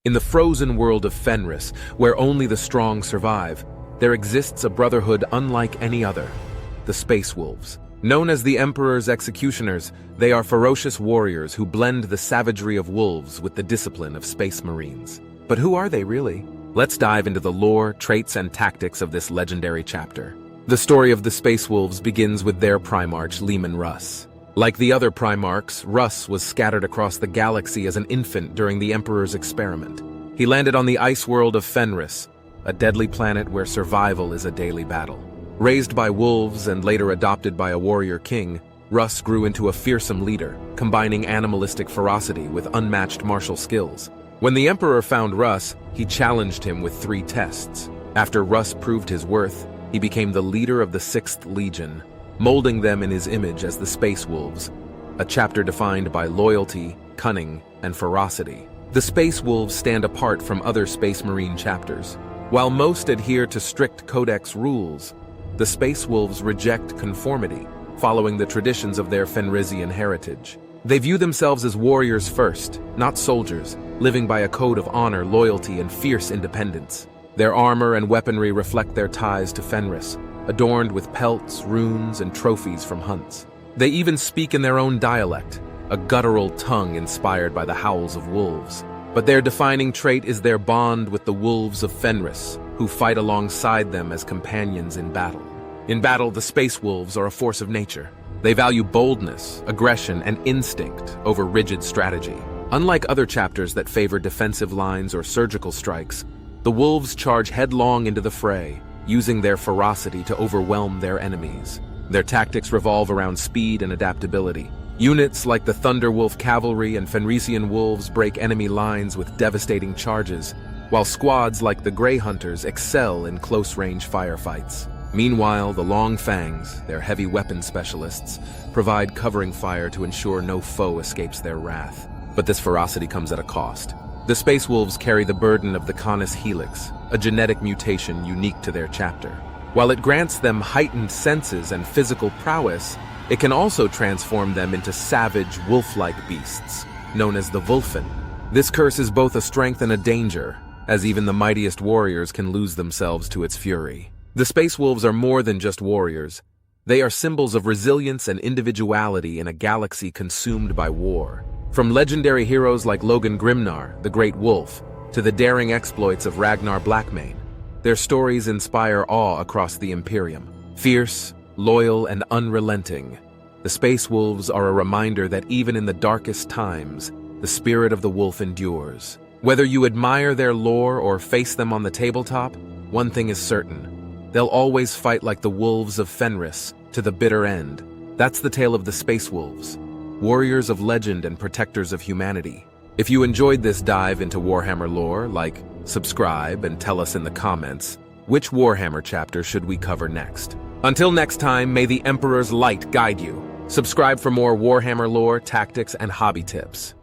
In the frozen world of Fenris, where only the strong survive, there exists a brotherhood unlike any other, the Space Wolves. Known as the Emperor's Executioners, they are ferocious warriors who blend the savagery of wolves with the discipline of space marines. But who are they really? Let's dive into the lore, traits, and tactics of this legendary chapter. The story of the Space Wolves begins with their Primarch, Leman Russ. Like the other Primarchs, Russ was scattered across the galaxy as an infant during the Emperor's experiment. He landed on the ice world of Fenris, a deadly planet where survival is a daily battle. Raised by wolves and later adopted by a warrior king, Russ grew into a fearsome leader, combining animalistic ferocity with unmatched martial skills. When the Emperor found Russ, he challenged him with 3 tests. After Russ proved his worth, he became the leader of the 6th Legion, molding them in his image as the Space Wolves, a chapter defined by loyalty, cunning, and ferocity. The Space Wolves stand apart from other Space Marine chapters. While most adhere to strict Codex rules, the Space Wolves reject conformity, following the traditions of their Fenrisian heritage. They view themselves as warriors first, not soldiers, living by a code of honor, loyalty, and fierce independence. Their armor and weaponry reflect their ties to Fenris, adorned with pelts, runes, and trophies from hunts. They even speak in their own dialect, a guttural tongue inspired by the howls of wolves. But their defining trait is their bond with the wolves of Fenris, who fight alongside them as companions in battle. In battle, the Space Wolves are a force of nature. They value boldness, aggression, and instinct over rigid strategy. Unlike other chapters that favor defensive lines or surgical strikes, the wolves charge headlong into the fray, using their ferocity to overwhelm their enemies. Their tactics revolve around speed and adaptability. Units like the Thunderwolf Cavalry and Fenrisian Wolves break enemy lines with devastating charges, while squads like the Grey Hunters excel in close-range firefights. Meanwhile, the Long Fangs, their heavy weapon specialists, provide covering fire to ensure no foe escapes their wrath. But this ferocity comes at a cost. The Space Wolves carry the burden of the Canis Helix, a genetic mutation unique to their chapter. While it grants them heightened senses and physical prowess, it can also transform them into savage, wolf-like beasts, known as the Wulfen. This curse is both a strength and a danger, as even the mightiest warriors can lose themselves to its fury. The Space Wolves are more than just warriors. They are symbols of resilience and individuality in a galaxy consumed by war. From legendary heroes like Logan Grimnar, the Great Wolf, to the daring exploits of Ragnar Blackmane, their stories inspire awe across the Imperium. Fierce, loyal, and unrelenting, the Space Wolves are a reminder that even in the darkest times, the spirit of the wolf endures. Whether you admire their lore or face them on the tabletop, one thing is certain: they'll always fight like the wolves of Fenris, to the bitter end. That's the tale of the Space Wolves, warriors of legend and protectors of humanity. If you enjoyed this dive into Warhammer lore, subscribe, and tell us in the comments, which Warhammer chapter should we cover next? Until next time, may the Emperor's light guide you. Subscribe for more Warhammer lore, tactics, and hobby tips.